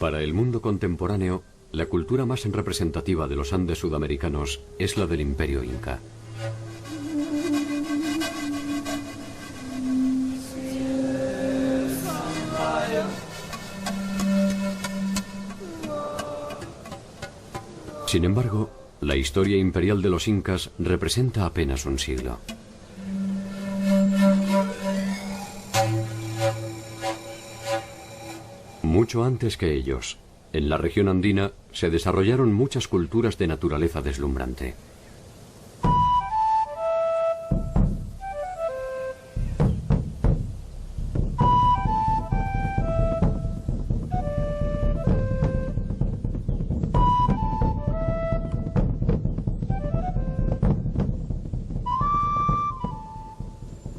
Para el mundo contemporáneo, la cultura más representativa de los Andes sudamericanos es la del Imperio Inca. Sin embargo, la historia imperial de los incas representa apenas un siglo. Mucho antes que ellos, en la región andina se desarrollaron muchas culturas de naturaleza deslumbrante.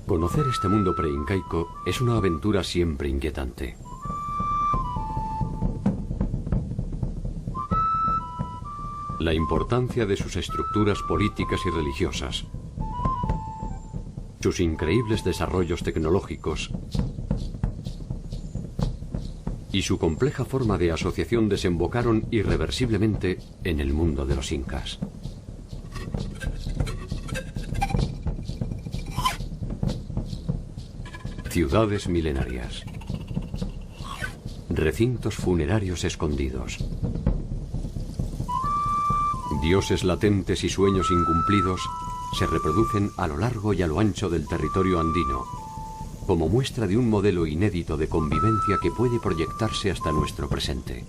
Conocer este mundo preincaico es una aventura siempre inquietante. La importancia de sus estructuras políticas y religiosas, sus increíbles desarrollos tecnológicos y su compleja forma de asociación desembocaron irreversiblemente en el mundo de los incas. Ciudades milenarias, recintos funerarios escondidos, dioses latentes y sueños incumplidos se reproducen a lo largo y a lo ancho del territorio andino, como muestra de un modelo inédito de convivencia que puede proyectarse hasta nuestro presente.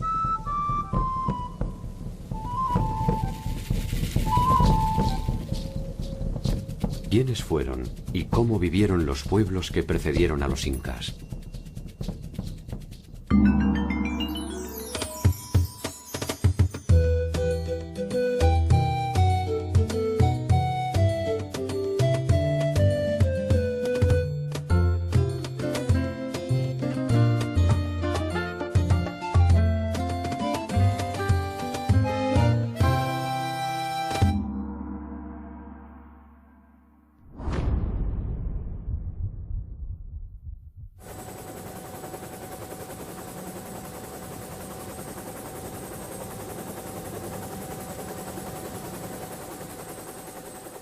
¿Quiénes fueron y cómo vivieron los pueblos que precedieron a los incas?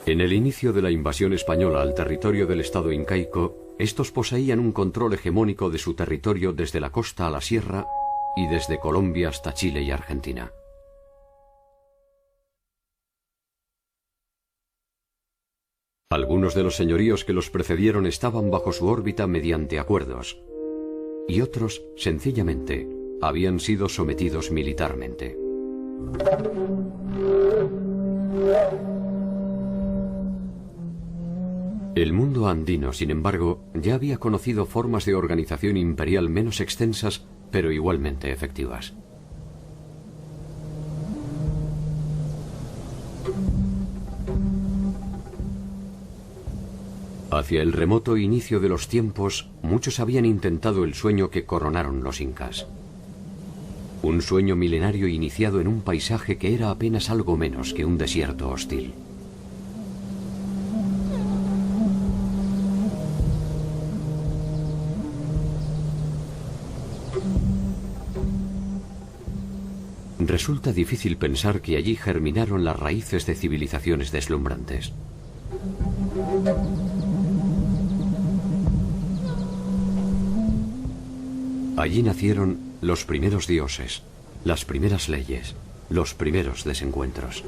En el inicio de la invasión española al territorio del estado incaico, estos poseían un control hegemónico de su territorio desde la costa a la sierra y desde Colombia hasta Chile y Argentina. Algunos de los señoríos que los precedieron estaban bajo su órbita mediante acuerdos, y otros, sencillamente, habían sido sometidos militarmente. El mundo andino, sin embargo, ya había conocido formas de organización imperial menos extensas, pero igualmente efectivas. Hacia el remoto inicio de los tiempos, muchos habían intentado el sueño que coronaron los incas. Un sueño milenario iniciado en un paisaje que era apenas algo menos que un desierto hostil. Resulta difícil pensar que allí germinaron las raíces de civilizaciones deslumbrantes. Allí nacieron los primeros dioses, las primeras leyes, los primeros desencuentros.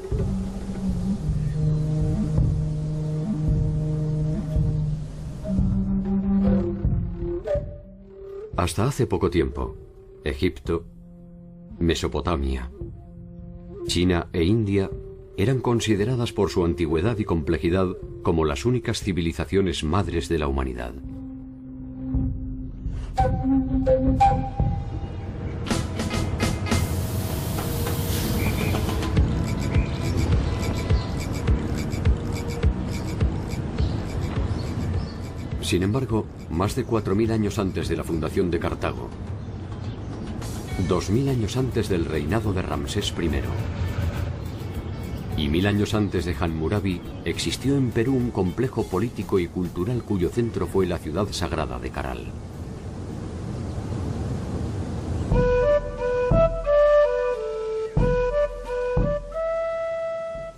Hasta hace poco tiempo, Egipto, Mesopotamia, China e India eran consideradas por su antigüedad y complejidad como las únicas civilizaciones madres de la humanidad. Sin embargo, más de 4000 años antes de la fundación de Cartago, 2000 años antes del reinado de Ramsés I y 1000 años antes de Hammurabi, existió en Perú un complejo político y cultural cuyo centro fue la ciudad sagrada de Caral.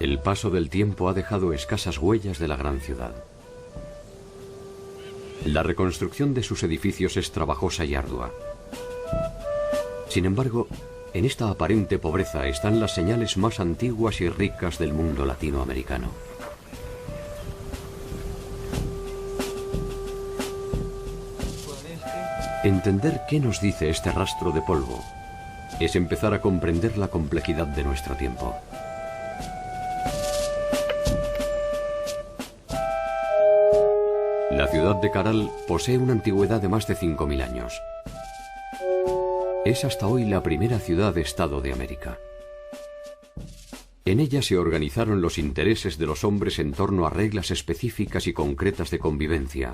El paso del tiempo ha dejado escasas huellas de la gran ciudad. La reconstrucción de sus edificios es trabajosa y ardua. Sin embargo, en esta aparente pobreza están las señales más antiguas y ricas del mundo latinoamericano. Entender qué nos dice este rastro de polvo es empezar a comprender la complejidad de nuestro tiempo. La ciudad de Caral posee una antigüedad de más de 5.000 años. Es hasta hoy la primera ciudad-estado de América. En ella se organizaron los intereses de los hombres en torno a reglas específicas y concretas de convivencia,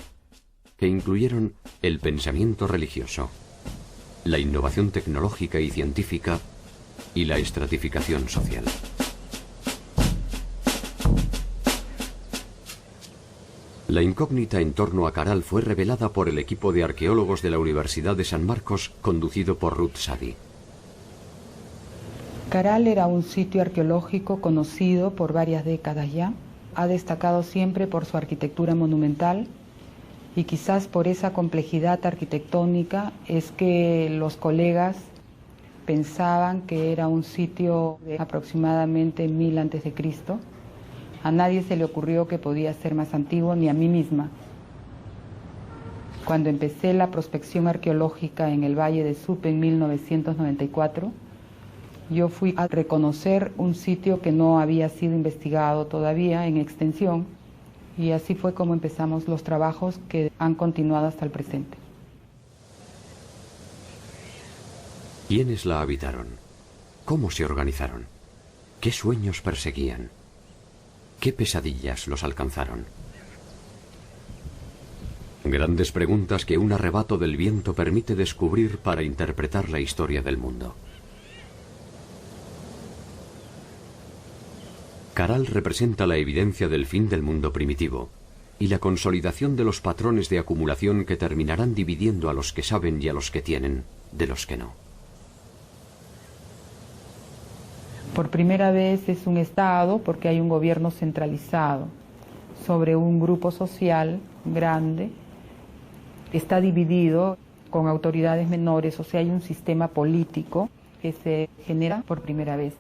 que incluyeron el pensamiento religioso, la innovación tecnológica y científica y la estratificación social. La incógnita en torno a Caral fue revelada por el equipo de arqueólogos de la Universidad de San Marcos, conducido por Ruth Sadi. Caral era un sitio arqueológico conocido por varias décadas ya. Ha destacado siempre por su arquitectura monumental y quizás por esa complejidad arquitectónica es que los colegas pensaban que era un sitio de aproximadamente 1000 a.C. A nadie se le ocurrió que podía ser más antiguo, ni a mí misma. Cuando empecé la prospección arqueológica en el Valle de Supe en 1994, yo fui a reconocer un sitio que no había sido investigado todavía en extensión, y así fue como empezamos los trabajos que han continuado hasta el presente. ¿Quiénes la habitaron? ¿Cómo se organizaron? ¿Qué sueños perseguían? ¿Qué pesadillas los alcanzaron? Grandes preguntas que un arrebato del viento permite descubrir para interpretar la historia del mundo. Caral representa la evidencia del fin del mundo primitivo y la consolidación de los patrones de acumulación que terminarán dividiendo a los que saben y a los que tienen de los que no. Por primera vez es un Estado porque hay un gobierno centralizado sobre un grupo social grande. Está dividido con autoridades menores, o sea, hay un sistema político que se genera por primera vez.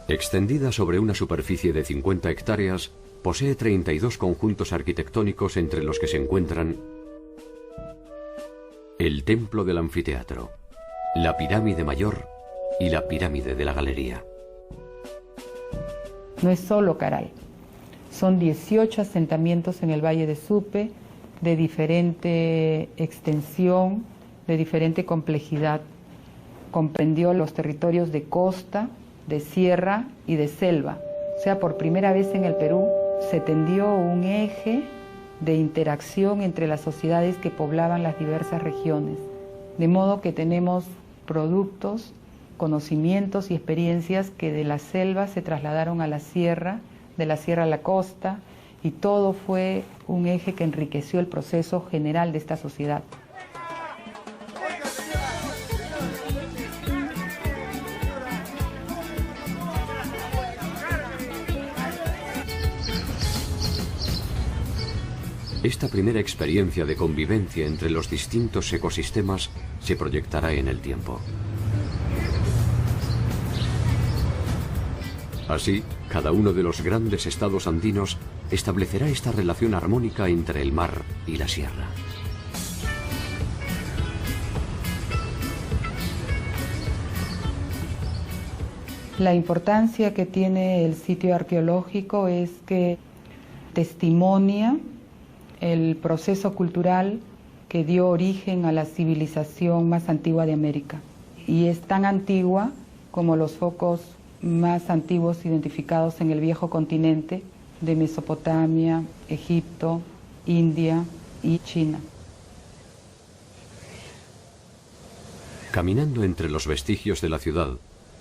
Extendida sobre una superficie de 50 hectáreas, posee 32 conjuntos arquitectónicos entre los que se encuentran el Templo del Anfiteatro, la Pirámide Mayor y la Pirámide de la Galería. No es solo Caral, son 18 asentamientos en el Valle de Supe, de diferente extensión, de diferente complejidad. Comprendió los territorios de costa, de sierra y de selva. O sea, por primera vez en el Perú se tendió un eje de interacción entre las sociedades que poblaban las diversas regiones. De modo que tenemos productos, conocimientos y experiencias que de la selva se trasladaron a la sierra, de la sierra a la costa, y todo fue un eje que enriqueció el proceso general de esta sociedad. Esta primera experiencia de convivencia entre los distintos ecosistemas se proyectará en el tiempo. Así, cada uno de los grandes estados andinos establecerá esta relación armónica entre el mar y la sierra. La importancia que tiene el sitio arqueológico es que testimonia el proceso cultural que dio origen a la civilización más antigua de América. Y es tan antigua como los focos más antiguos identificados en el viejo continente de Mesopotamia, Egipto, India y China. Caminando entre los vestigios de la ciudad,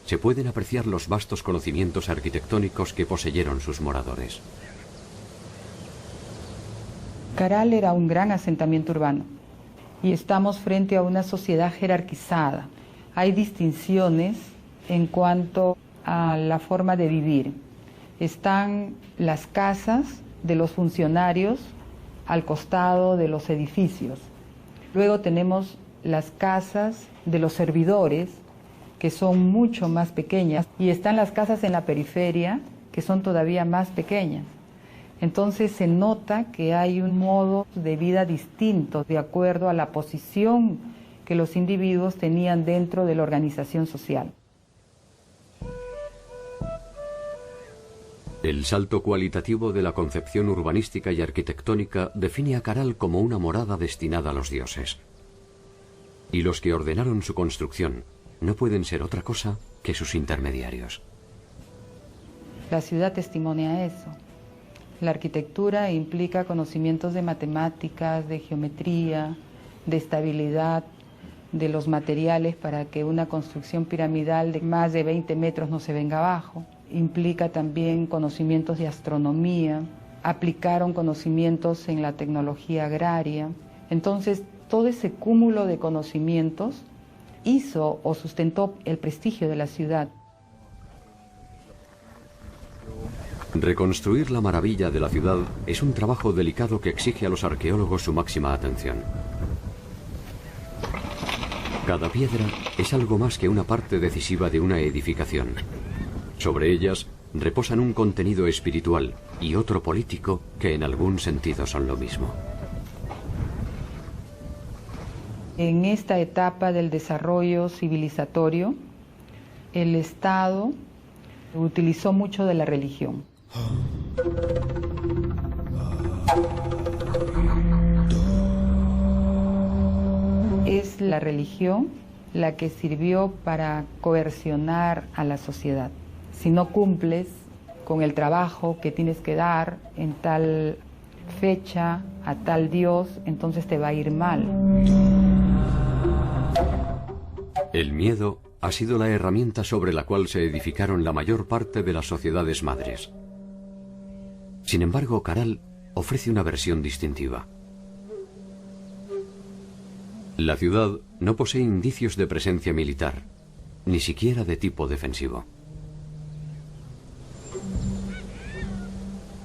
se pueden apreciar los vastos conocimientos arquitectónicos que poseyeron sus moradores. Caral era un gran asentamiento urbano y estamos frente a una sociedad jerarquizada. hay distinciones en cuanto a la forma de vivir. Están las casas de los funcionarios al costado de los edificios. Luego tenemos las casas de los servidores, que son mucho más pequeñas, y están las casas en la periferia, que son todavía más pequeñas. Entonces se nota que hay un modo de vida distinto de acuerdo a la posición que los individuos tenían dentro de la organización social. El salto cualitativo de la concepción urbanística y arquitectónica define a Caral como una morada destinada a los dioses. Y los que ordenaron su construcción no pueden ser otra cosa que sus intermediarios. La ciudad testimonia eso. La arquitectura implica conocimientos de matemáticas, de geometría, de estabilidad, de los materiales para que una construcción piramidal de más de 20 metros no se venga abajo. Implica también conocimientos de astronomía, aplicaron conocimientos en la tecnología agraria. Entonces, todo ese cúmulo de conocimientos hizo o sustentó el prestigio de la ciudad. Reconstruir la maravilla de la ciudad es un trabajo delicado que exige a los arqueólogos su máxima atención. Cada piedra es algo más que una parte decisiva de una edificación. Sobre ellas reposan un contenido espiritual y otro político que en algún sentido son lo mismo. En esta etapa del desarrollo civilizatorio, el Estado utilizó mucho de la religión. Es la religión la que sirvió para coercionar a la sociedad. Si no cumples con el trabajo que tienes que dar en tal fecha, a tal dios, entonces te va a ir mal. El miedo ha sido la herramienta sobre la cual se edificaron la mayor parte de las sociedades madres. Sin embargo, Caral ofrece una versión distintiva. La ciudad no posee indicios de presencia militar, ni siquiera de tipo defensivo.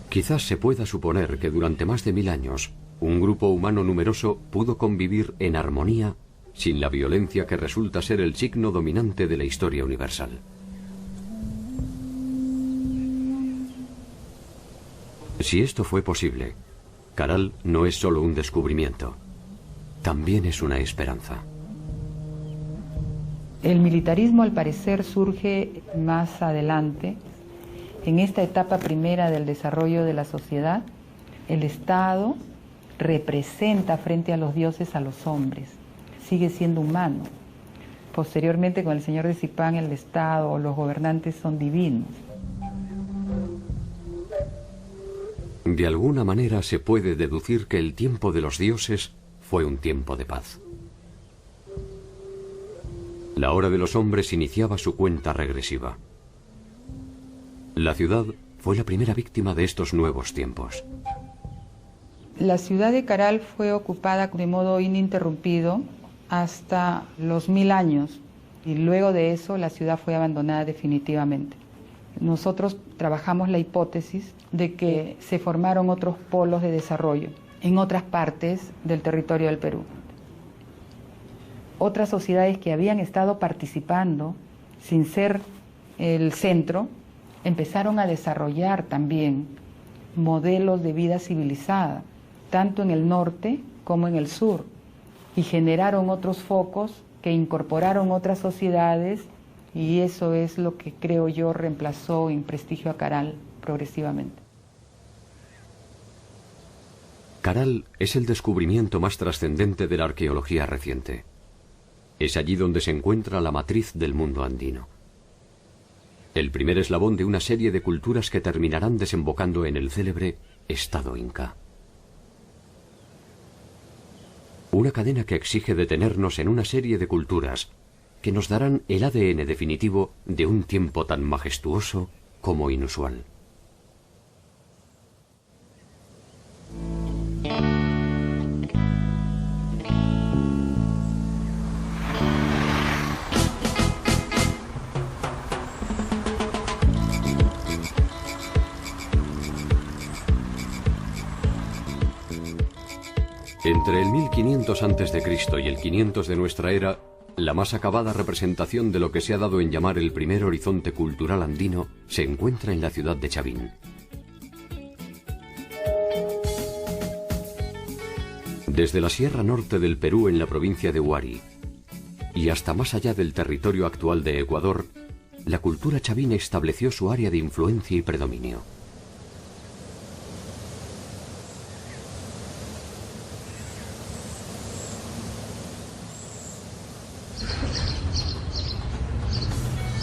Quizás se pueda suponer que durante más de 1000 años, un grupo humano numeroso pudo convivir en armonía sin la violencia que resulta ser el signo dominante de la historia universal. Si esto fue posible, Caral no es solo un descubrimiento, también es una esperanza. El militarismo, al parecer, surge más adelante. En esta etapa primera del desarrollo de la sociedad, el Estado representa frente a los dioses a los hombres, sigue siendo humano. Posteriormente, con el señor de Zipán, el Estado o los gobernantes son divinos. De alguna manera se puede deducir que el tiempo de los dioses fue un tiempo de paz. La hora de los hombres iniciaba su cuenta regresiva. La ciudad fue la primera víctima de estos nuevos tiempos. La ciudad de Caral fue ocupada de modo ininterrumpido hasta los 1000 años y luego de eso la ciudad fue abandonada definitivamente. Nosotros trabajamos la hipótesis de que se formaron otros polos de desarrollo en otras partes del territorio del Perú. Otras sociedades que habían estado participando sin ser el centro empezaron a desarrollar también modelos de vida civilizada, tanto en el norte como en el sur, y generaron otros focos que incorporaron otras sociedades, y eso es lo que creo yo reemplazó en prestigio a Caral progresivamente. Caral es el descubrimiento más trascendente de la arqueología reciente. Es allí donde se encuentra la matriz del mundo andino. El primer eslabón de una serie de culturas que terminarán desembocando en el célebre Estado Inca. Una cadena que exige detenernos en una serie de culturas que nos darán el ADN definitivo de un tiempo tan majestuoso como inusual. Entre el 1500 a.C. y el 500 de nuestra era, la más acabada representación de lo que se ha dado en llamar el primer horizonte cultural andino se encuentra en la ciudad de Chavín. Desde la Sierra Norte del Perú en la provincia de Huari y hasta más allá del territorio actual de Ecuador, la cultura chavín estableció su área de influencia y predominio.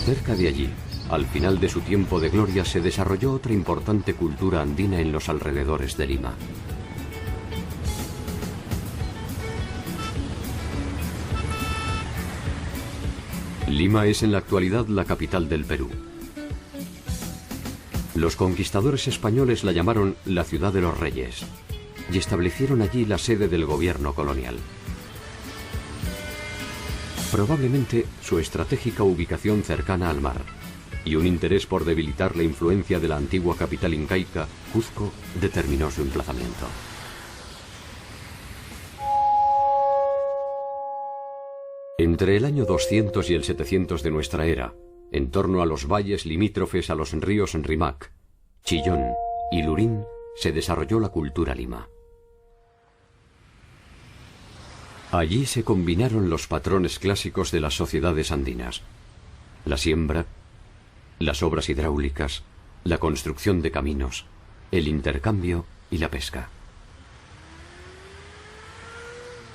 Cerca de allí, al final de su tiempo de gloria, se desarrolló otra importante cultura andina en los alrededores de Lima. Lima es en la actualidad la capital del Perú. Los conquistadores españoles la llamaron la Ciudad de los Reyes y establecieron allí la sede del gobierno colonial. Probablemente su estratégica ubicación cercana al mar y un interés por debilitar la influencia de la antigua capital incaica, Cuzco, determinó su emplazamiento. Entre el año 200 y el 700 de nuestra era, en torno a los valles limítrofes a los ríos Rímac, Chillón y Lurín, se desarrolló la cultura lima. Allí se combinaron los patrones clásicos de las sociedades andinas: la siembra, las obras hidráulicas, la construcción de caminos, el intercambio y la pesca.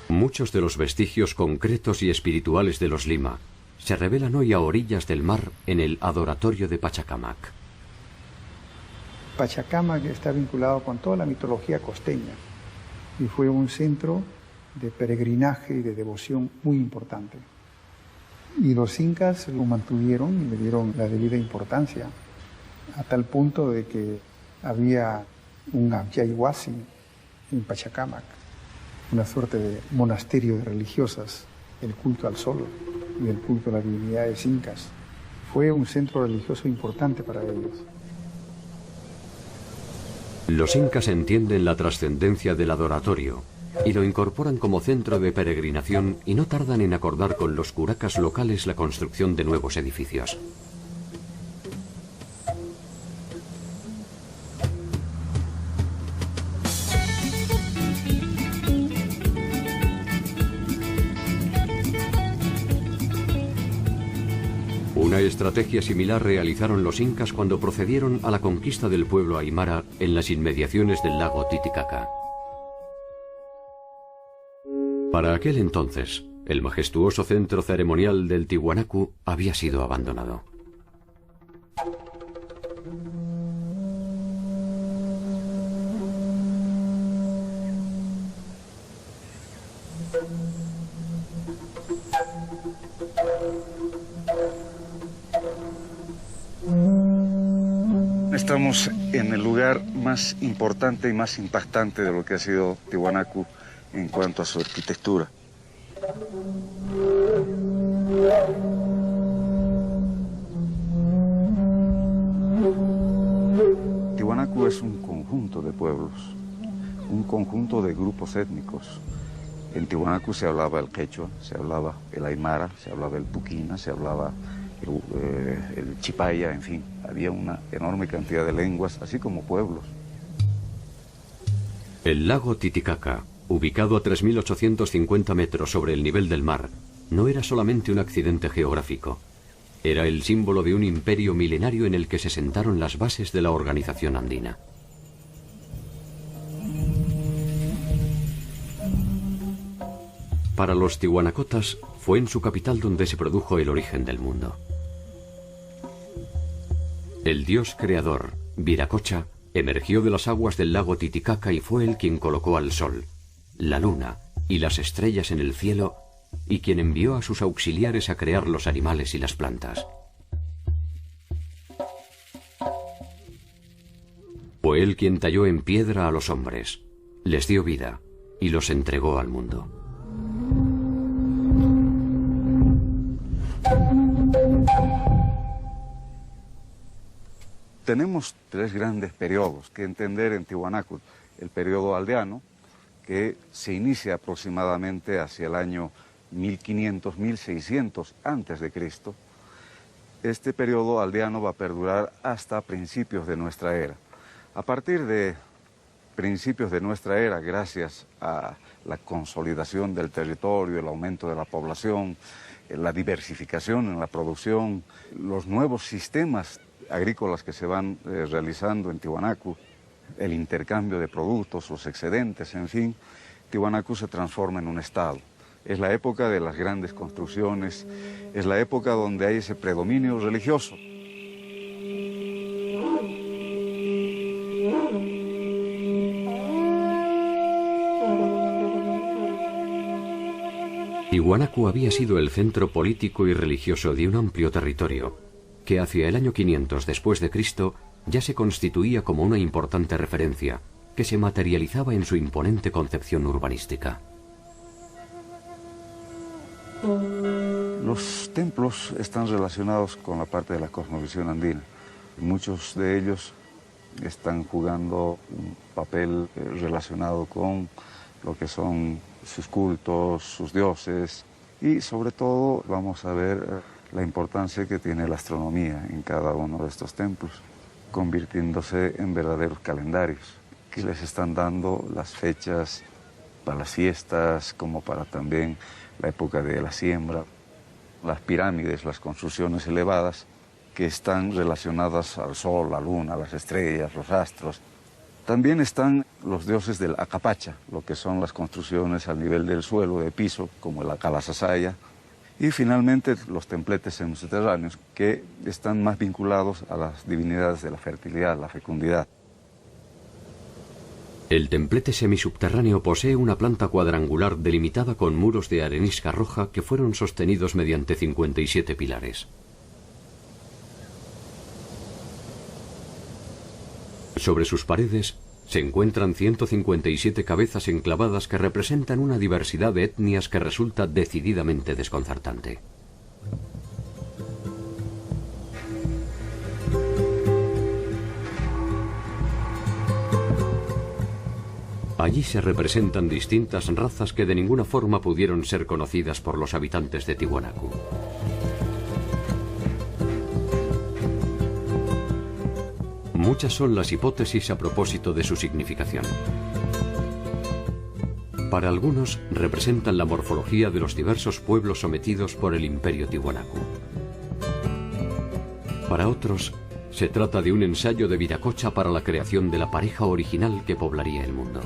Muchos de los vestigios concretos y espirituales de los Lima se revelan hoy a orillas del mar en el adoratorio de Pachacamac. Pachacamac está vinculado con toda la mitología costeña y fue un centro de peregrinaje y de devoción muy importante. Y los incas lo mantuvieron y le dieron la debida importancia, a tal punto de que había un Abyahuasi en Pachacamac, una suerte de monasterio de religiosas, el culto al sol y el culto a las divinidades incas. Fue un centro religioso importante para ellos. Los incas entienden la trascendencia del adoratorio y lo incorporan como centro de peregrinación y no tardan en acordar con los curacas locales la construcción de nuevos edificios. Una estrategia similar realizaron los incas cuando procedieron a la conquista del pueblo aymara en las inmediaciones del lago Titicaca. Para aquel entonces, el majestuoso centro ceremonial del Tiwanaku había sido abandonado. Estamos en el lugar más importante y más impactante de lo que ha sido Tiwanaku en cuanto a su arquitectura. Tiwanaku es un conjunto de pueblos, un conjunto de grupos étnicos. En Tiwanaku se hablaba el quechua, se hablaba el aymara, se hablaba el puquina, se hablaba el chipaya, en fin, había una enorme cantidad de lenguas, así como pueblos. El lago Titicaca, ubicado a 3.850 metros sobre el nivel del mar, no era solamente un accidente geográfico. Era el símbolo de un imperio milenario en el que se sentaron las bases de la organización andina. Para los tiwanacotas fue en su capital donde se produjo el origen del mundo. El dios creador, Viracocha, emergió de las aguas del lago Titicaca y fue él quien colocó al sol, la luna y las estrellas en el cielo y quien envió a sus auxiliares a crear los animales y las plantas. Fue él quien talló en piedra a los hombres, les dio vida y los entregó al mundo. Tenemos tres grandes periodos que entender en Tiwanaku: el periodo aldeano, que se inicia aproximadamente hacia el año 1500, 1600 antes de Cristo. Este periodo aldeano va a perdurar hasta principios de nuestra era. A partir de principios de nuestra era, gracias a la consolidación del territorio, el aumento de la población, la diversificación en la producción, los nuevos sistemas agrícolas que se van realizando en Tiwanaku, el intercambio de productos, los excedentes, en fin, Tiwanaku se transforma en un estado. Es la época de las grandes construcciones, es la época donde hay ese predominio religioso. Tiwanaku había sido el centro político y religioso de un amplio territorio, que hacia el año 500 después de Cristo ya se constituía como una importante referencia, que se materializaba en su imponente concepción urbanística. Los templos están relacionados con la parte de la cosmovisión andina. Muchos de ellos están jugando un papel relacionado con lo que son sus cultos, sus dioses, y sobre todo vamos a ver la importancia que tiene la astronomía en cada uno de estos templos, convirtiéndose en verdaderos calendarios que les están dando las fechas para las fiestas, como para también la época de la siembra. Las pirámides, las construcciones elevadas que están relacionadas al sol, la luna, las estrellas, los astros. También están los dioses del Acapacha, lo que son las construcciones al nivel del suelo, de piso, como el Akalasasaya. Y finalmente los templetes subterráneos, que están más vinculados a las divinidades de la fertilidad, la fecundidad. El templete semisubterráneo posee una planta cuadrangular delimitada con muros de arenisca roja que fueron sostenidos mediante 57 pilares. Sobre sus paredes se encuentran 157 cabezas enclavadas que representan una diversidad de etnias que resulta decididamente desconcertante. Allí se representan distintas razas que de ninguna forma pudieron ser conocidas por los habitantes de Tiwanaku. Muchas son las hipótesis a propósito de su significación. Para algunos representan la morfología de los diversos pueblos sometidos por el imperio Tiwanaku. Para otros, se trata de un ensayo de Viracocha para la creación de la pareja original que poblaría el mundo.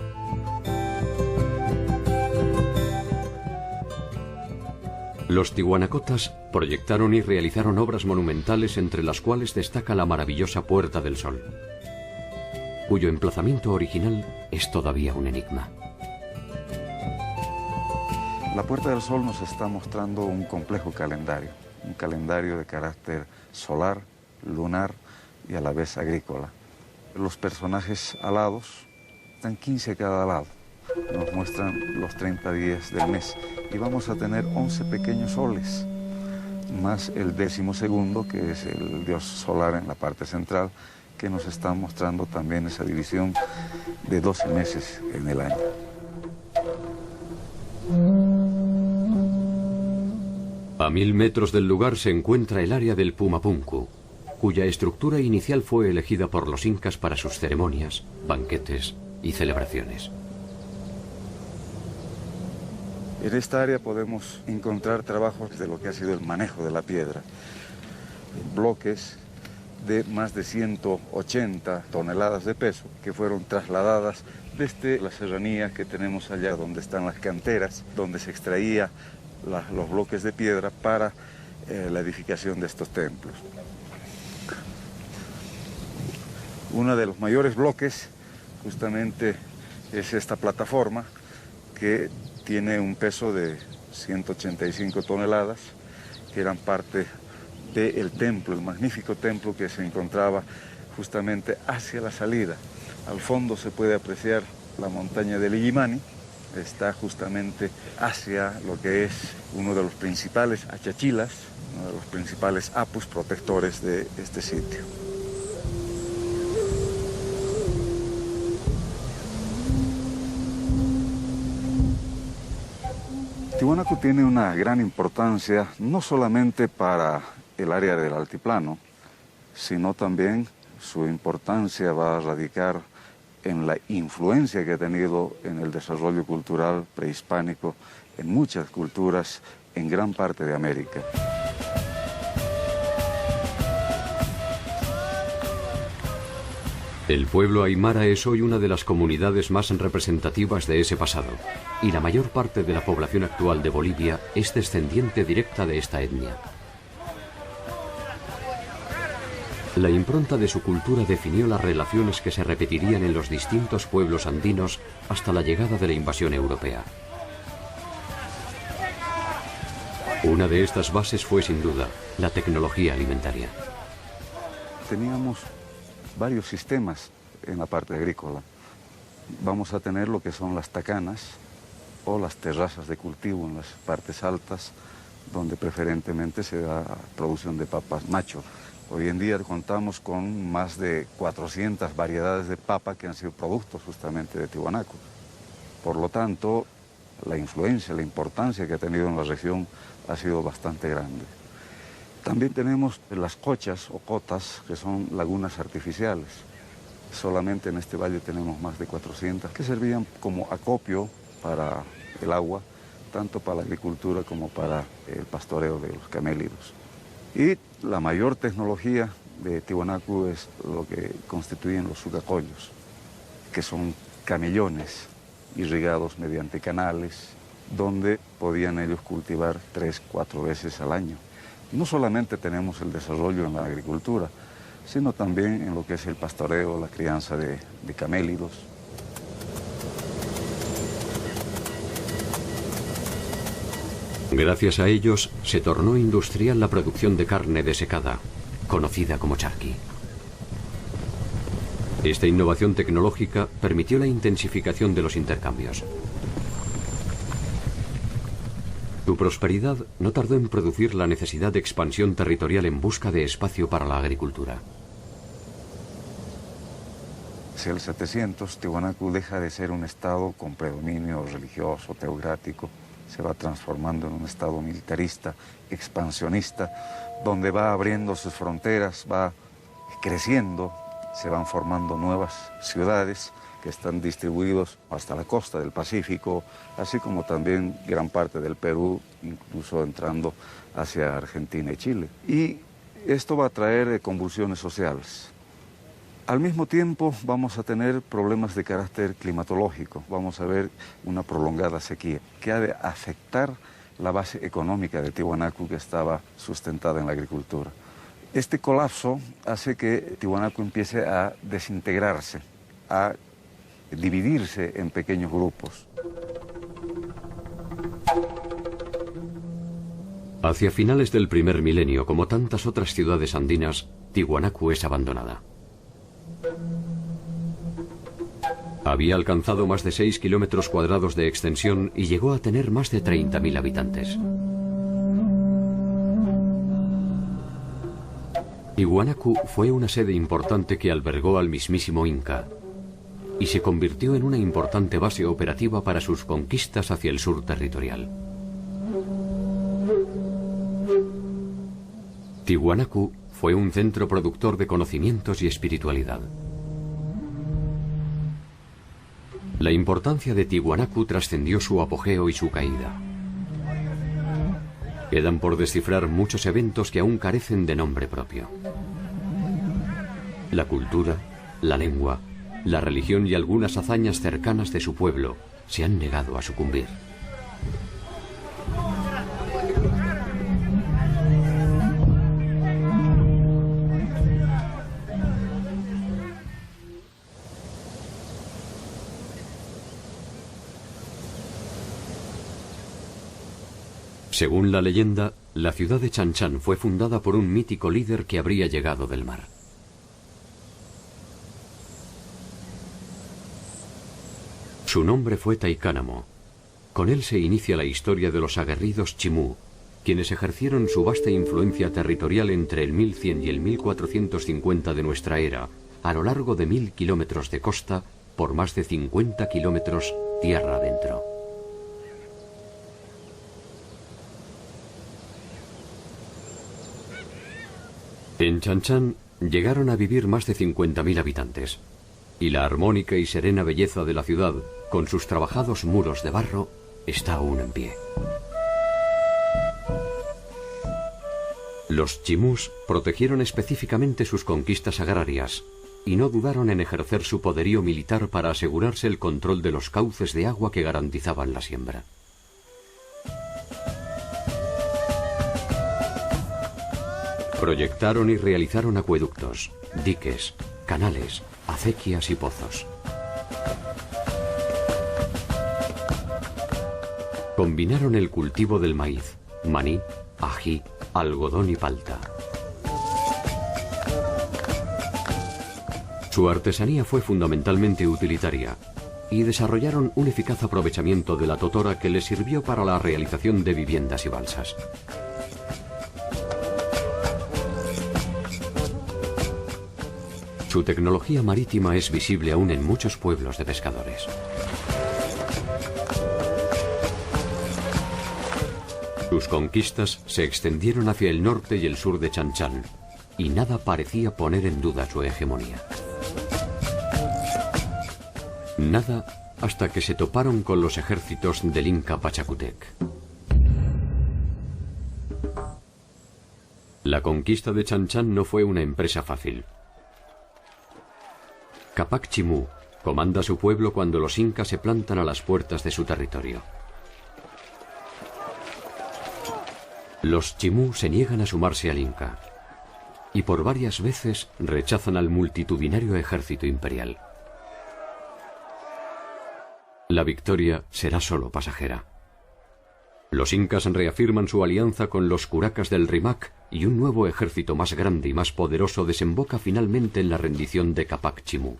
Los tiwanacotas proyectaron y realizaron obras monumentales, entre las cuales destaca la maravillosa Puerta del Sol, cuyo emplazamiento original es todavía un enigma. La Puerta del Sol nos está mostrando un complejo calendario, un calendario de carácter solar, lunar y a la vez agrícola. Los personajes alados están 15 a cada lado. Nos muestran los 30 días del mes y vamos a tener 11 pequeños soles, más el 12º, que es el dios solar en la parte central, que nos está mostrando también esa división de 12 meses en el año. A 1000 metros del lugar se encuentra el área del Pumapunku, cuya estructura inicial fue elegida por los incas para sus ceremonias, banquetes y celebraciones. En esta área podemos encontrar trabajos de lo que ha sido el manejo de la piedra, bloques de más de 180 toneladas de peso que fueron trasladadas desde la serranía que tenemos allá, donde están las canteras, donde se extraía los bloques de piedra para la edificación de estos templos. Uno de los mayores bloques justamente es esta plataforma, que tiene un peso de 185 toneladas, que eran parte del templo, el magnífico templo que se encontraba justamente hacia la salida. Al fondo se puede apreciar la montaña del Illimani, está justamente hacia lo que es uno de los principales achachilas, uno de los principales apus protectores de este sitio. Tiwanaku tiene una gran importancia no solamente para el área del altiplano, sino también su importancia va a radicar en la influencia que ha tenido en el desarrollo cultural prehispánico en muchas culturas en gran parte de América. El pueblo aymara es hoy una de las comunidades más representativas de ese pasado, y la mayor parte de la población actual de Bolivia es descendiente directa de esta etnia. La impronta de su cultura definió las relaciones que se repetirían en los distintos pueblos andinos hasta la llegada de la invasión europea. Una de estas bases fue, sin duda, la tecnología alimentaria. Teníamos varios sistemas en la parte agrícola. Vamos a tener lo que son las tacanas o las terrazas de cultivo en las partes altas, donde preferentemente se da producción de papas macho. Hoy en día contamos con más de 400 variedades de papa que han sido productos justamente de Tiwanaku. Por lo tanto, la influencia, la importancia que ha tenido en la región ha sido bastante grande. También tenemos las cochas o cotas, que son lagunas artificiales. Solamente en este valle tenemos más de 400, que servían como acopio para el agua, tanto para la agricultura como para el pastoreo de los camélidos. Y la mayor tecnología de Tiwanaku es lo que constituyen los sucacollos, que son camellones irrigados mediante canales, donde podían ellos cultivar 3-4 veces al año. No solamente tenemos el desarrollo en la agricultura, sino también en lo que es el pastoreo, la crianza de camélidos. Gracias a ellos se tornó industrial la producción de carne desecada, conocida como charqui. Esta innovación tecnológica permitió la intensificación de los intercambios. Su prosperidad no tardó en producir la necesidad de expansión territorial en busca de espacio para la agricultura. Hacia el 700, Tiwanaku deja de ser un estado con predominio religioso, teocrático, se va transformando en un estado militarista, expansionista, donde va abriendo sus fronteras, va creciendo, se van formando nuevas ciudades que están distribuidos hasta la costa del Pacífico, así como también gran parte del Perú, incluso entrando hacia Argentina y Chile. Y esto va a traer convulsiones sociales. Al mismo tiempo vamos a tener problemas de carácter climatológico, vamos a ver una prolongada sequía que ha de afectar la base económica de Tiwanaku, que estaba sustentada en la agricultura. Este colapso hace que Tiwanaku empiece a desintegrarse, a dividirse en pequeños grupos. Hacia finales del primer milenio, como tantas otras ciudades andinas, Tiwanaku es abandonada. Había alcanzado más de 6 kilómetros cuadrados de extensión y llegó a tener más de 30.000 habitantes. Tiwanaku fue una sede importante que albergó al mismísimo Inca y se convirtió en una importante base operativa para sus conquistas hacia el sur territorial. Tiwanaku fue un centro productor de conocimientos y espiritualidad. La importancia de Tiwanaku trascendió su apogeo y su caída. Quedan por descifrar muchos eventos que aún carecen de nombre propio. La cultura, la lengua, la religión y algunas hazañas cercanas de su pueblo se han negado a sucumbir. Según la leyenda, la ciudad de Chanchan fue fundada por un mítico líder que habría llegado del mar. Su nombre fue Taikánamo. Con él se inicia la historia de los aguerridos Chimú, quienes ejercieron su vasta influencia territorial entre el 1100 y el 1450 de nuestra era, a lo largo de 1000 kilómetros de costa por más de 50 kilómetros tierra adentro. En Chan Chan llegaron a vivir más de 50.000 habitantes, y la armónica y serena belleza de la ciudad, con sus trabajados muros de barro, está aún en pie. Los chimús protegieron específicamente sus conquistas agrarias y no dudaron en ejercer su poderío militar para asegurarse el control de los cauces de agua que garantizaban la siembra. Proyectaron y realizaron acueductos, diques, canales, acequias y pozos. Combinaron el cultivo del maíz, maní, ají, algodón y palta. Su artesanía fue fundamentalmente utilitaria y desarrollaron un eficaz aprovechamiento de la totora que les sirvió para la realización de viviendas y balsas. Su tecnología marítima es visible aún en muchos pueblos de pescadores. Sus conquistas se extendieron hacia el norte y el sur de Chan Chan, y nada parecía poner en duda su hegemonía. Nada hasta que se toparon con los ejércitos del Inca Pachacútec. La conquista de Chan Chan no fue una empresa fácil. Capac Chimú comanda su pueblo cuando los incas se plantan a las puertas de su territorio. Los chimú se niegan a sumarse al Inca y por varias veces rechazan al multitudinario ejército imperial. La victoria será solo pasajera. Los incas reafirman su alianza con los curacas del Rimac y un nuevo ejército más grande y más poderoso desemboca finalmente en la rendición de Capac Chimú.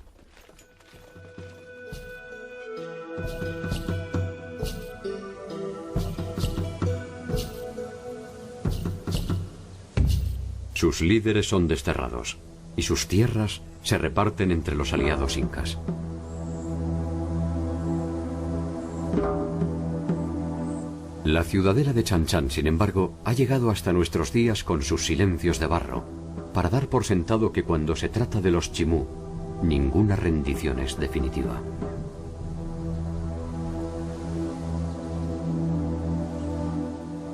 Sus líderes son desterrados y sus tierras se reparten entre los aliados incas. La ciudadela de Chan Chan, sin embargo, ha llegado hasta nuestros días con sus silencios de barro, para dar por sentado que cuando se trata de los chimú, ninguna rendición es definitiva.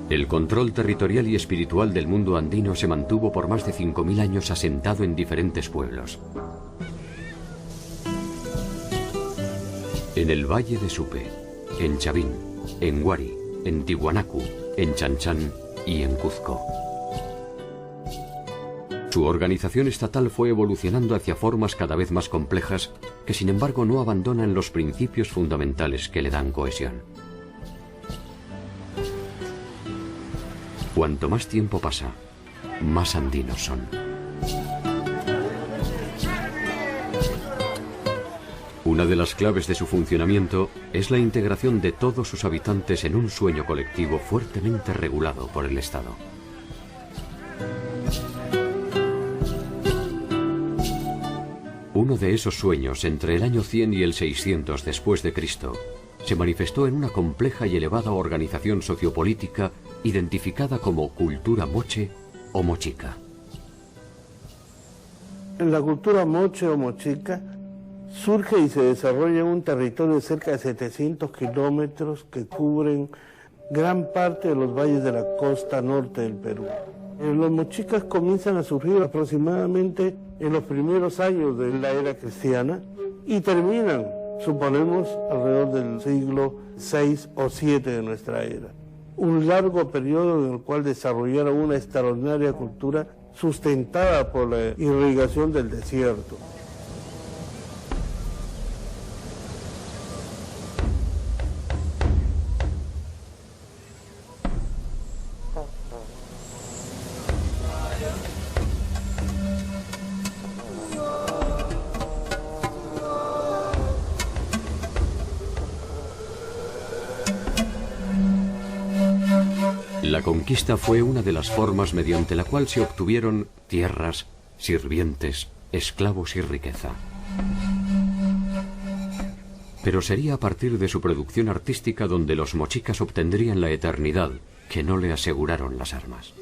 El control territorial y espiritual del mundo andino se mantuvo por más de 5.000 años asentado en diferentes pueblos. En el Valle de Supe, en Chavín, en Huari, en Tiwanaku, en Chan Chan y en Cuzco. Su organización estatal fue evolucionando hacia formas cada vez más complejas que sin embargo no abandonan los principios fundamentales que le dan cohesión. Cuanto más tiempo pasa, más andinos son. Una de las claves de su funcionamiento es la integración de todos sus habitantes en un sueño colectivo fuertemente regulado por el Estado. Uno de esos sueños, entre el año 100 y el 600 después de Cristo, se manifestó en una compleja y elevada organización sociopolítica identificada como cultura moche o mochica. La cultura moche o mochica surge y se desarrolla en un territorio de cerca de 700 kilómetros que cubren gran parte de los valles de la costa norte del Perú. Los mochicas comienzan a surgir aproximadamente en los primeros años de la era cristiana y terminan, suponemos, alrededor del siglo VI o VII de nuestra era. Un largo periodo en el cual desarrollaron una extraordinaria cultura sustentada por la irrigación del desierto. La conquista fue una de las formas mediante la cual se obtuvieron tierras, sirvientes, esclavos y riqueza. Pero sería a partir de su producción artística donde los mochicas obtendrían la eternidad que no le aseguraron las armas.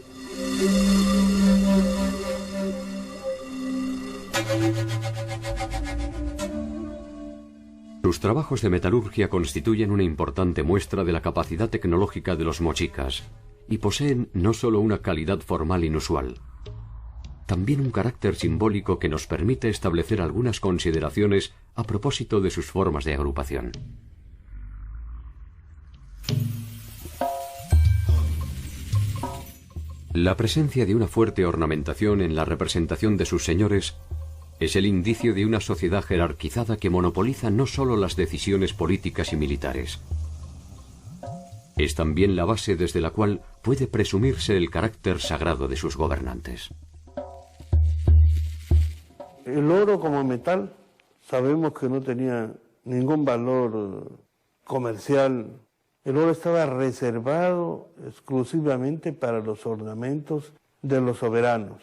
Sus trabajos de metalurgia constituyen una importante muestra de la capacidad tecnológica de los mochicas y poseen no solo una calidad formal inusual, también un carácter simbólico que nos permite establecer algunas consideraciones a propósito de sus formas de agrupación. La presencia de una fuerte ornamentación en la representación de sus señores es el indicio de una sociedad jerarquizada que monopoliza no solo las decisiones políticas y militares. Es también la base desde la cual puede presumirse el carácter sagrado de sus gobernantes. El oro como metal sabemos que no tenía ningún valor comercial. El oro estaba reservado exclusivamente para los ornamentos de los soberanos.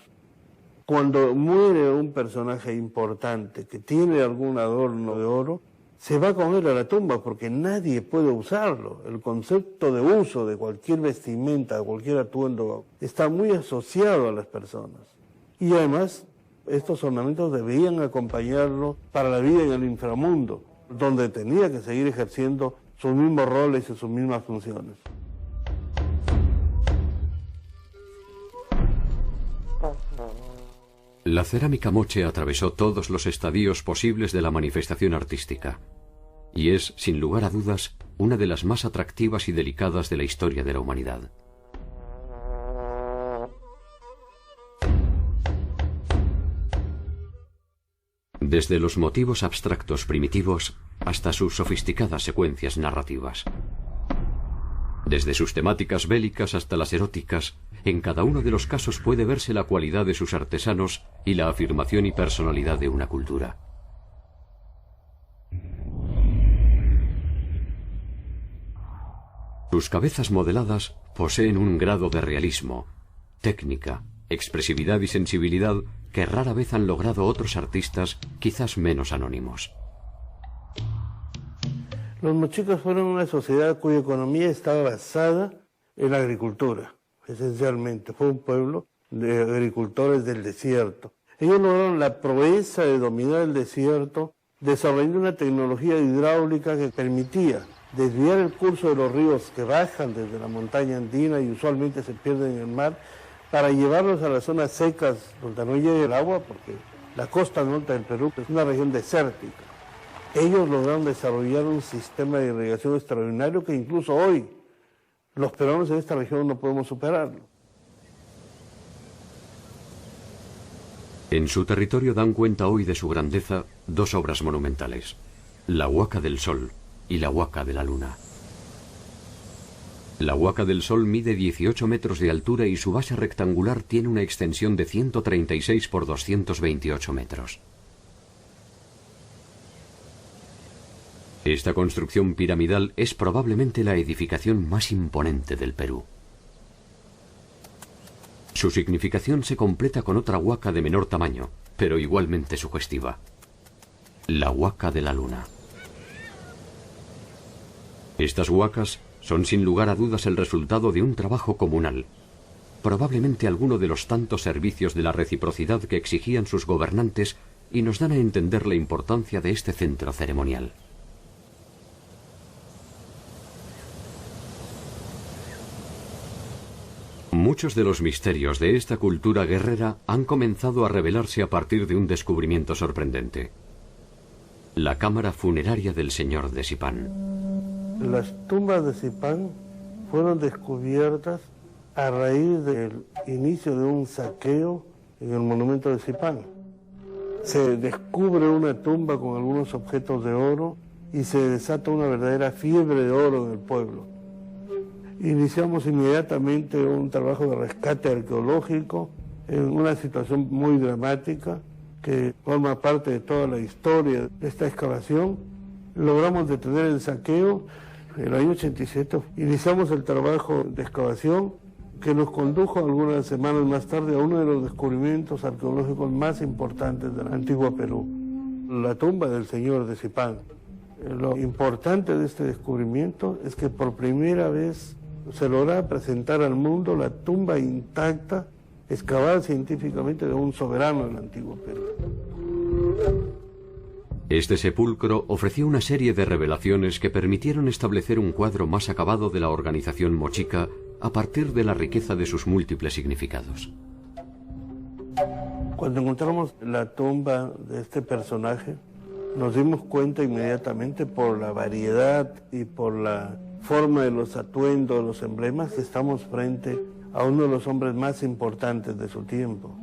Cuando muere un personaje importante que tiene algún adorno de oro, se va con él a la tumba porque nadie puede usarlo. El concepto de uso de cualquier vestimenta, de cualquier atuendo, está muy asociado a las personas. Y además, estos ornamentos debían acompañarlo para la vida en el inframundo, donde tenía que seguir ejerciendo sus mismos roles y sus mismas funciones. La cerámica moche atravesó todos los estadios posibles de la manifestación artística y es, sin lugar a dudas, una de las más atractivas y delicadas de la historia de la humanidad. Desde los motivos abstractos primitivos hasta sus sofisticadas secuencias narrativas. Desde sus temáticas bélicas hasta las eróticas, en cada uno de los casos puede verse la cualidad de sus artesanos y la afirmación y personalidad de una cultura. Sus cabezas modeladas poseen un grado de realismo, técnica, expresividad y sensibilidad que rara vez han logrado otros artistas quizás menos anónimos. Los mochicas fueron una sociedad cuya economía estaba basada en la agricultura, esencialmente. Fue un pueblo de agricultores del desierto. Ellos lograron la proeza de dominar el desierto, desarrollando una tecnología hidráulica que permitía desviar el curso de los ríos que bajan desde la montaña andina y usualmente se pierden en el mar, para llevarlos a las zonas secas donde no llega el agua, porque la costa norte del Perú es una región desértica. Ellos lograron desarrollar un sistema de irrigación extraordinario que incluso hoy los peruanos en esta región no podemos superarlo. En su territorio dan cuenta hoy de su grandeza dos obras monumentales, la Huaca del Sol y la Huaca de la Luna. La Huaca del Sol mide 18 metros de altura y su base rectangular tiene una extensión de 136 por 228 metros. Esta construcción piramidal es probablemente la edificación más imponente del Perú. Su significación se completa con otra huaca de menor tamaño, pero igualmente sugestiva. La Huaca de la Luna. Estas huacas son sin lugar a dudas el resultado de un trabajo comunal, probablemente alguno de los tantos servicios de la reciprocidad que exigían sus gobernantes y nos dan a entender la importancia de este centro ceremonial. Muchos de los misterios de esta cultura guerrera han comenzado a revelarse a partir de un descubrimiento sorprendente: la cámara funeraria del señor de Sipán. Las tumbas de Sipán fueron descubiertas a raíz del inicio de un saqueo en el monumento de Sipán. Se descubre una tumba con algunos objetos de oro y se desata una verdadera fiebre de oro en el pueblo. Iniciamos inmediatamente un trabajo de rescate arqueológico en una situación muy dramática que forma parte de toda la historia de esta excavación. Logramos detener el saqueo. En el año 87 iniciamos el trabajo de excavación que nos condujo algunas semanas más tarde a uno de los descubrimientos arqueológicos más importantes del antiguo Perú, la tumba del señor de Sipán. Lo importante de este descubrimiento es que por primera vez se logra presentar al mundo la tumba intacta, excavada científicamente, de un soberano del antiguo Perú. Este sepulcro ofreció una serie de revelaciones que permitieron establecer un cuadro más acabado de la organización mochica a partir de la riqueza de sus múltiples significados. Cuando encontramos la tumba de este personaje, nos dimos cuenta inmediatamente por la variedad y por la forma de los atuendos, los emblemas, que estamos frente a uno de los hombres más importantes de su tiempo.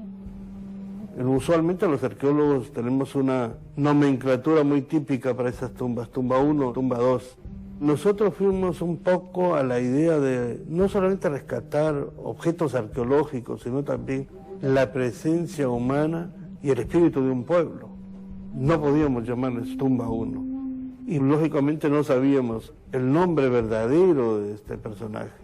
Usualmente los arqueólogos tenemos una nomenclatura muy típica para esas tumbas, tumba 1, tumba 2. Nosotros fuimos un poco a la idea de no solamente rescatar objetos arqueológicos, sino también la presencia humana y el espíritu de un pueblo. No podíamos llamarles tumba 1 y lógicamente no sabíamos el nombre verdadero de este personaje.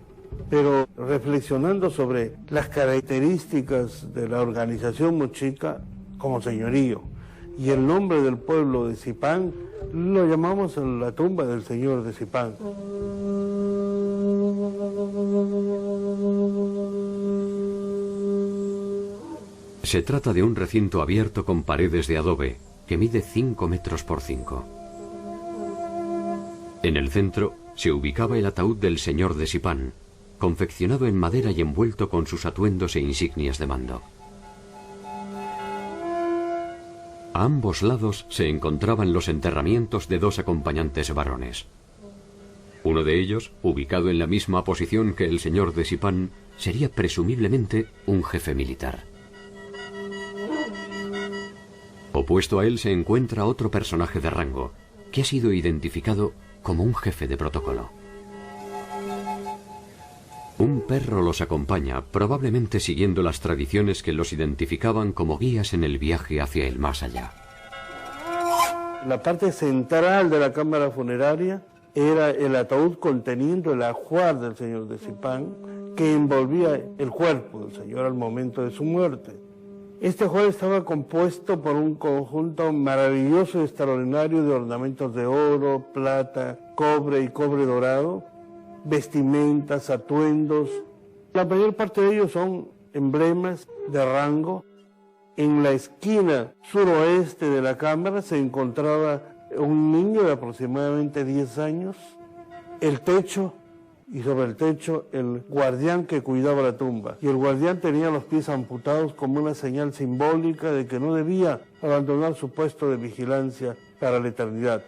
Pero reflexionando sobre las características de la organización mochica como señorío y el nombre del pueblo de Zipán, lo llamamos la tumba del señor de Zipán. Se trata de un recinto abierto con paredes de adobe que mide 5 metros por 5. En el centro se ubicaba el ataúd del señor de Zipán, confeccionado en madera y envuelto con sus atuendos e insignias de mando. A ambos lados se encontraban los enterramientos de 2 acompañantes varones. Uno de ellos, ubicado en la misma posición que el señor de Zipán, sería presumiblemente un jefe militar. Opuesto a él se encuentra otro personaje de rango, que ha sido identificado como un jefe de protocolo. Un perro los acompaña, probablemente siguiendo las tradiciones que los identificaban como guías en el viaje hacia el más allá. La parte central de la cámara funeraria era el ataúd conteniendo el ajuar del señor de Zipán, que envolvía el cuerpo del señor al momento de su muerte. Este ajuar estaba compuesto por un conjunto maravilloso y extraordinario de ornamentos de oro, plata, cobre y cobre dorado, vestimentas, atuendos. La mayor parte de ellos son emblemas de rango. En la esquina suroeste de la cámara se encontraba un niño de aproximadamente 10 años, el techo, y sobre el techo el guardián que cuidaba la tumba. Y el guardián tenía los pies amputados como una señal simbólica de que no debía abandonar su puesto de vigilancia para la eternidad.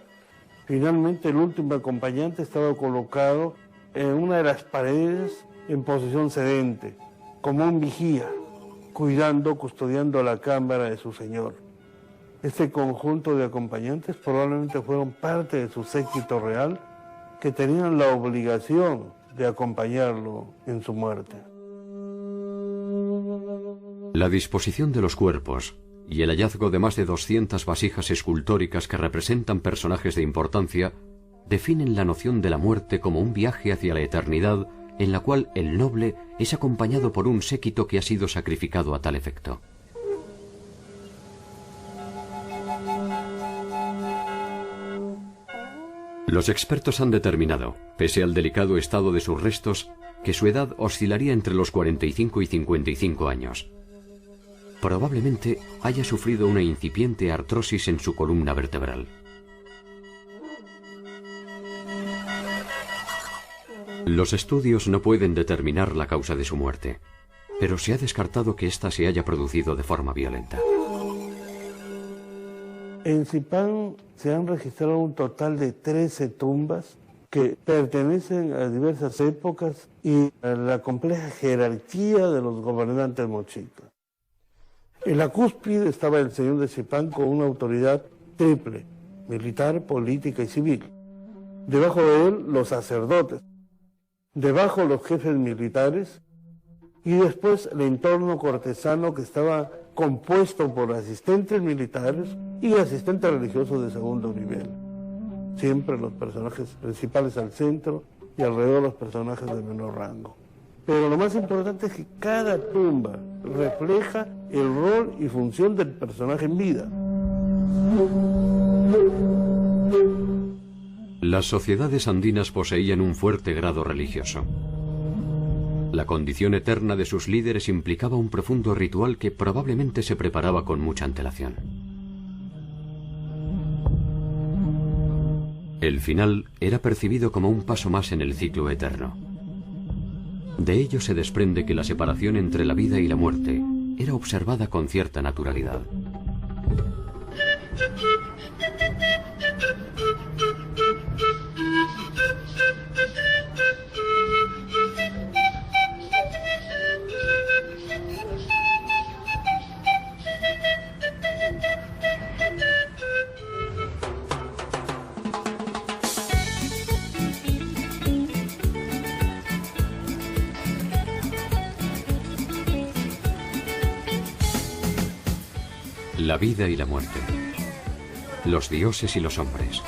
Finalmente el último acompañante estaba colocado en una de las paredes en posición sedente, como un vigía, custodiando la cámara de su señor. Este conjunto de acompañantes probablemente fueron parte de su séquito real, que tenían la obligación de acompañarlo en su muerte. La disposición de los cuerpos y el hallazgo de más de 200 vasijas escultóricas que representan personajes de importancia definen la noción de la muerte como un viaje hacia la eternidad en la cual el noble es acompañado por un séquito que ha sido sacrificado a tal efecto. Los expertos han determinado, pese al delicado estado de sus restos, que su edad oscilaría entre los 45 y 55 años. Probablemente haya sufrido una incipiente artrosis en su columna vertebral. Los estudios no pueden determinar la causa de su muerte, pero se ha descartado que ésta se haya producido de forma violenta. En Zipán se han registrado un total de 13 tumbas que pertenecen a diversas épocas y a la compleja jerarquía de los gobernantes mochicas. En la cúspide estaba el señor de Zipán con una autoridad triple, militar, política y civil. Debajo de él los sacerdotes, debajo los jefes militares y después el entorno cortesano que estaba compuesto por asistentes militares y asistentes religiosos de segundo nivel. Siempre los personajes principales al centro y alrededor los personajes de menor rango. Pero lo más importante es que cada tumba refleja el rol y función del personaje en vida. Las sociedades andinas poseían un fuerte grado religioso. La condición eterna de sus líderes implicaba un profundo ritual que probablemente se preparaba con mucha antelación. El final era percibido como un paso más en el ciclo eterno. De ello se desprende que la separación entre la vida y la muerte era observada con cierta naturalidad. La vida y la muerte, los dioses y los hombres,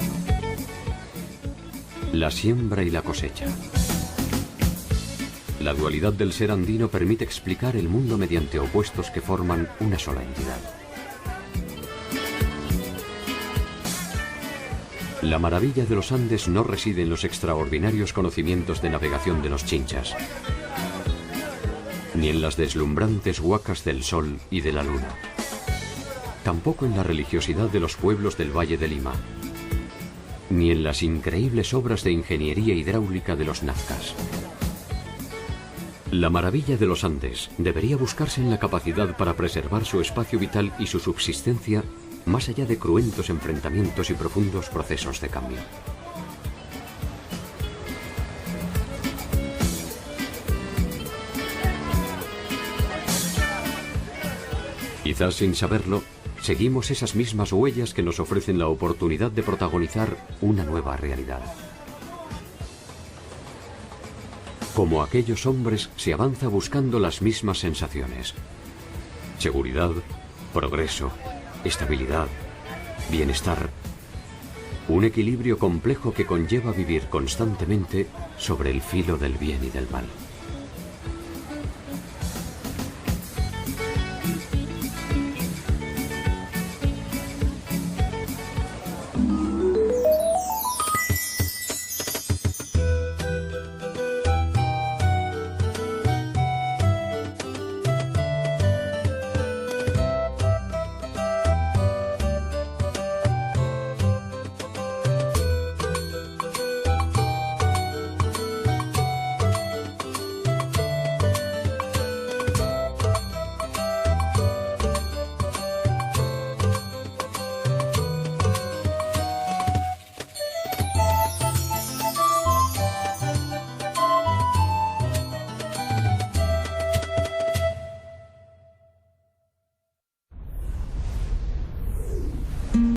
la siembra y la cosecha. La dualidad del ser andino permite explicar el mundo mediante opuestos que forman una sola entidad. La maravilla de los Andes no reside en los extraordinarios conocimientos de navegación de los chinchas, ni en las deslumbrantes huacas del sol y de la luna. Tampoco en la religiosidad de los pueblos del Valle de Lima, ni en las increíbles obras de ingeniería hidráulica de los nazcas. La maravilla de los Andes debería buscarse en la capacidad para preservar su espacio vital y su subsistencia más allá de cruentos enfrentamientos y profundos procesos de cambio. Quizás sin saberlo, seguimos esas mismas huellas que nos ofrecen la oportunidad de protagonizar una nueva realidad. Como aquellos hombres, se avanza buscando las mismas sensaciones: seguridad, progreso, estabilidad, bienestar. Un equilibrio complejo que conlleva vivir constantemente sobre el filo del bien y del mal.